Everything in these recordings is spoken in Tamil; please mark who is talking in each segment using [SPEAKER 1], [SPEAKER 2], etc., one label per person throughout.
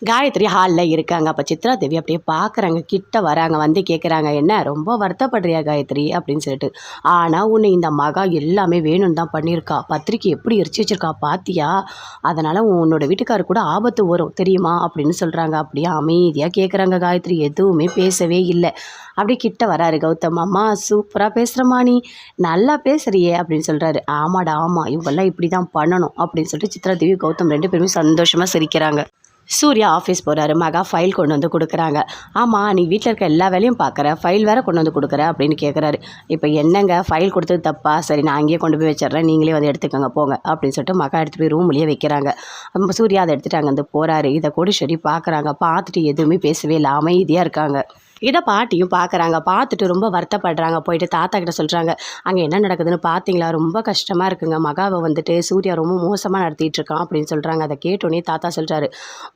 [SPEAKER 1] காயத்ரி ஹாலில் இருக்காங்க. அப்போ சித்ரா தேவி அப்படியே பார்க்குறாங்க, கிட்ட வராங்க, வந்து கேட்குறாங்க, என்ன ரொம்ப வருத்தப்படுறியா காயத்ரி அப்படின்னு சொல்லிட்டு. ஆனால் உன்னை இந்த மகா எல்லாமே வேணும்னு தான் பண்ணியிருக்கா, பத்திரிக்கை எப்படி எரிச்சு வச்சிருக்கா பாத்தியா, அதனால் உன்னோட வீட்டுக்காரர் கூட ஆபத்து வரும் தெரியுமா அப்படின்னு சொல்கிறாங்க. அப்படியே அமைதியாக கேட்குறாங்க காயத்ரி, எதுவுமே பேசவே இல்லை. அப்படியே கிட்ட வராரு கௌதம். அம்மா சூப்பராக பேசுகிறம்மா, நீ நல்லா பேசுகிறியே அப்படின்னு சொல்கிறாரு. ஆமாடா ஆமாம், இவங்கெல்லாம் இப்படி தான் பண்ணணும் அப்படின்னு சொல்லிட்டு சித்ரா தேவி கௌதம் ரெண்டு பேருமே சந்தோஷமாக சிரிக்கிறாங்க. சூர்யா ஆஃபீஸ் போகிறாரு. மகா ஃபைல் கொண்டு வந்து கொடுக்குறாங்க. ஆமாம், நீ வீட்டில் இருக்க எல்லா வேலையும் பார்க்குற, ஃபைல் வேறு கொண்டு வந்து கொடுக்குற அப்படின்னு கேட்குறாரு. இப்போ என்னங்க ஃபைல் கொடுத்தது தப்பா, சரி நான் அங்கேயே கொண்டு போய் வச்சிட்றேன், நீங்களே வந்து எடுத்துக்கோங்க போங்க அப்படின்னு சொல்லிட்டு மகா எடுத்துகிட்டு போய் ரூம்லேயே வைக்கிறாங்க. சூர்யா அதை எடுத்துகிட்டு அங்கே வந்து போகிறாரு. இதை கோடீஸ்வரி பார்க்குறாங்க. பார்த்துட்டு எதுவுமே பேசவே இல்லை, அமைதியாக இருக்காங்க. இதை பாட்டியும் பார்க்குறாங்க. பார்த்துட்டு ரொம்ப வருத்தப்படுறாங்க. போயிட்டு தாத்தா கிட்ட சொல்கிறாங்க, அங்கே என்ன நடக்குதுன்னு பார்த்தீங்களா, ரொம்ப கஷ்டமாக இருக்குங்க, மகாவை வந்துட்டு சூர்யா ரொம்ப மோசமாக நடத்திட்டு இருக்கான் அப்படின்னு சொல்கிறாங்க. அதை கேட்டோன்னே தாத்தா சொல்கிறாரு,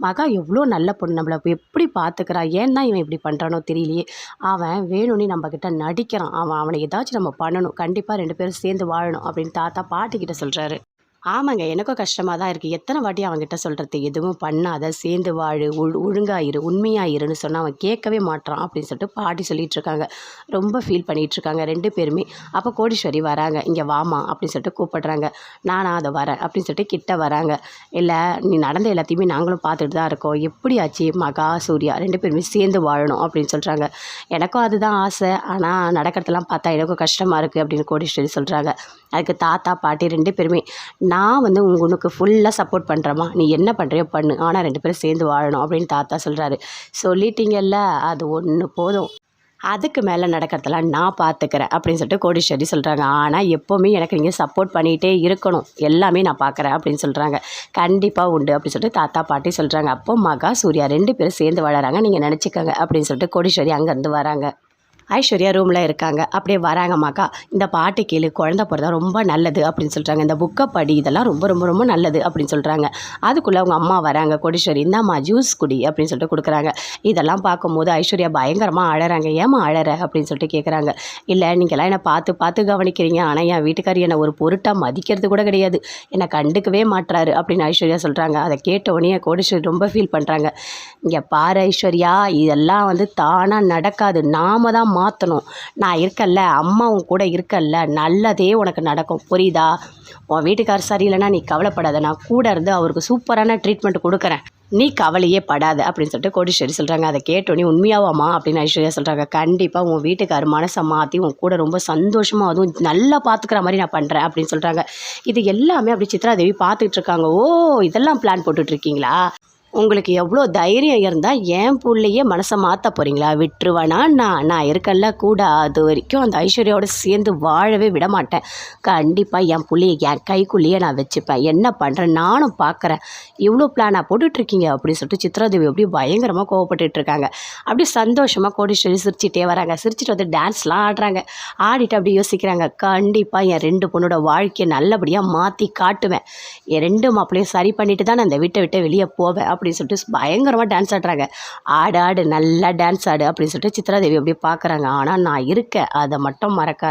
[SPEAKER 1] மகா எவ்வளோ நல்ல பொண்ணு, நம்மளை எப்படி பார்த்துக்கிறா, ஏன் தான் இவன் இப்படி பண்ணுறானோ தெரியலையே, அவன் வேணும்னே நம்மக்கிட்ட நடிக்கிறான், அவனை ஏதாச்சும் நம்ம பண்ணணும், கண்டிப்பாக ரெண்டு பேரும் சேர்ந்து வாழணும் அப்படின்னு தாத்தா பாட்டிக்கிட்ட சொல்கிறாரு. ஆமாங்க, எனக்கும் கஷ்டமாக தான் இருக்குது. எத்தனை வாட்டி அவன்கிட்ட சொல்கிறது, எதுவும் பண்ணாத, சேர்ந்து வாழு, ஒழுங்காயிரு, உண்மையாயிருன்னு சொன்னால் அவன் கேட்கவே மாட்டான் அப்படின்னு சொல்லிட்டு பாட்டி சொல்லிகிட்ருக்காங்க. ரொம்ப ஃபீல் பண்ணிகிட்ருக்காங்க ரெண்டு பேருமே. அப்போ கோடீஸ்வரி வராங்க. இங்கே வாமா அப்படின்னு சொல்லிட்டு கூப்பிடுறாங்க. நானா அதை வரேன் அப்படின்னு சொல்லிட்டு கிட்ட வராங்க. இல்லை, நீ நடந்த எல்லாத்தையுமே நாங்களும் பார்த்துட்டு தான் இருக்கோம், எப்படி ஆச்சு மகா சூர்யா ரெண்டு பேருமே சேர்ந்து வாழணும் அப்படின்னு சொல்கிறாங்க. எனக்கும் அதுதான் ஆசை, ஆனால் நடக்கிறதெல்லாம் பார்த்தா எனக்கும் கஷ்டமாக இருக்குது அப்படின்னு கோடீஸ்வரி சொல்கிறாங்க. அதுக்கு தாத்தா பாட்டி ரெண்டு பேருமே, நான் வந்து உனக்கு ஃபுல்லாக சப்போர்ட் பண்ணுறேம்மா, நீ என்ன பண்ணுறியோ பண்ணு, ஆனால் ரெண்டு பேரும் சேர்ந்து வாழணும் அப்படின்னு தாத்தா சொல்கிறாரு. சொல்லிட்டீங்கல்ல, அது ஒன்று போதும், அதுக்கு மேலே நடக்கிறதெல்லாம் நான் பார்த்துக்கிறேன் அப்படின்னு சொல்லிட்டு கோடீஸ்வரி சொல்கிறாங்க. ஆனால் எப்போவுமே எனக்கு நீங்கள் சப்போர்ட் பண்ணிகிட்டே இருக்கணும், எல்லாமே நான் பார்க்குறேன் அப்படின்னு சொல்கிறாங்க. கண்டிப்பாக உண்டு அப்படின்னு சொல்லிட்டு தாத்தா பாட்டி சொல்கிறாங்க. அப்போ மகா சூர்யா ரெண்டு பேரும் சேர்ந்து வளராங்க, நீங்கள் நினச்சிக்கோங்க அப்படின்னு சொல்லிட்டு கோடீஸ்வரி அங்கேருந்து வராங்க. ஐஸ்வர்யா ரூமில் இருக்காங்க. அப்படியே வராங்க. மகா, இந்த பாட்டு கேளு, குழந்த பிறந்தா ரொம்ப நல்லது அப்படின்னு சொல்கிறாங்க, இந்த புக்கை படி, இதெல்லாம் ரொம்ப ரொம்ப ரொம்ப நல்லது அப்படின்னு சொல்கிறாங்க. அதுக்குள்ளே அவங்க அம்மா வராங்க. கோடீஸ்வரி, இந்தாம்மா ஜூஸ் குடி அப்படின்னு சொல்லிட்டு கொடுக்குறாங்க. இதெல்லாம் பார்க்கும்போது ஐஸ்வர்யா பயங்கரமாக அழறாங்க. ஏமா அழற அப்படின்னு சொல்லிட்டு கேட்குறாங்க. இல்லை, நீங்கள்லாம் என்னை பார்த்து பார்த்து கவனிக்கிறீங்க, ஆனால் என் வீட்டுக்காரி என்னை ஒரு பொருட்டாக மதிக்கிறது கூட கிடையாது, என்னை கண்டுக்கவே மாட்டுறாரு அப்படின்னு ஐஸ்வர்யா சொல்கிறாங்க. அதை கேட்ட உடனே கோடீஸ்வரி ரொம்ப ஃபீல் பண்ணுறாங்க. இங்கே பாரு ஐஸ்வர்யா, இதெல்லாம் வந்து தானாக நடக்காது, நாம தான் மாற்றணும். நான் இருக்கல்ல, அம்மாவும் கூட இருக்கல்ல, நல்லதே உனக்கு நடக்கும், புரியுதா? உன் வீட்டுக்கார் சரியில்லைன்னா நீ கவலைப்படாத, நான் கூட இருந்து அவருக்கு சூப்பரான ட்ரீட்மெண்ட் கொடுக்குறேன், நீ கவலையே படாத அப்படின்னு சொல்லிட்டு கோடீஸ்வரி சொல்கிறாங்க. அதை கேட்டோன்னே உண்மையாவாமா அப்படின்னு ஐஸ்வர்யா சொல்கிறாங்க. கண்டிப்பாக உன் வீட்டுக்கார் மனசை மாற்றி உன் கூட ரொம்ப சந்தோஷமாக அதுவும் நல்லா பார்த்துக்கிற மாதிரி நான் பண்ணுறேன் அப்படின்னு சொல்கிறாங்க. இது எல்லாமே அப்படி சித்ராதேவி பார்த்துக்கிட்டு இருக்காங்க. ஓ, இதெல்லாம் பிளான் போட்டுட்ருக்கீங்களா? உங்களுக்கு எவ்வளோ தைரியம் இருந்தால் என் பிள்ளையே மனசை மாற்ற போகிறீங்களா? விட்டுருவேனா? நான் இருக்கல்ல கூட, அது வரைக்கும் அந்த ஐஸ்வர்யாவோட சேர்ந்து வாழவே விட மாட்டேன். கண்டிப்பாக என் பிள்ளைய என் கைக்குள்ளேயே நான் வச்சுப்பேன். என்ன பண்ணுறேன் நானும் பார்க்குறேன். இவ்வளோ பிளானாக போட்டுட்ருக்கீங்க அப்படின்னு சொல்லிட்டு சித்ராதேவி அப்படியே பயங்கரமாக கோவப்பட்டுட்ருக்காங்க. அப்படியே சந்தோஷமாக கோடீஸ்வரி சிரிச்சிட்டே வராங்க. சிரிச்சிட்டு வந்து டான்ஸ்லாம் ஆடுறாங்க. ஆடிட்டு அப்படி யோசிக்கிறாங்க, கண்டிப்பாக என் ரெண்டு பொண்ணோட வாழ்க்கையை நல்லபடியாக மாற்றி காட்டுவேன், என் ரெண்டு மாப்பிள்ளையும் சரி பண்ணிட்டு தான் நான் இந்த வீட்டை விட்டு வெளியே போவேன் அப்படின்னு சொல்லிட்டு பயங்கரமாக டான்ஸ் ஆடுறாங்க. ஆடு நல்லா டான்ஸ் ஆடு அப்படின்னு சொல்லிட்டு சித்ராதேவி அப்படியே பார்க்குறாங்க. ஆனால் நான் இருக்கேன், அதை மட்டும் மறக்காது.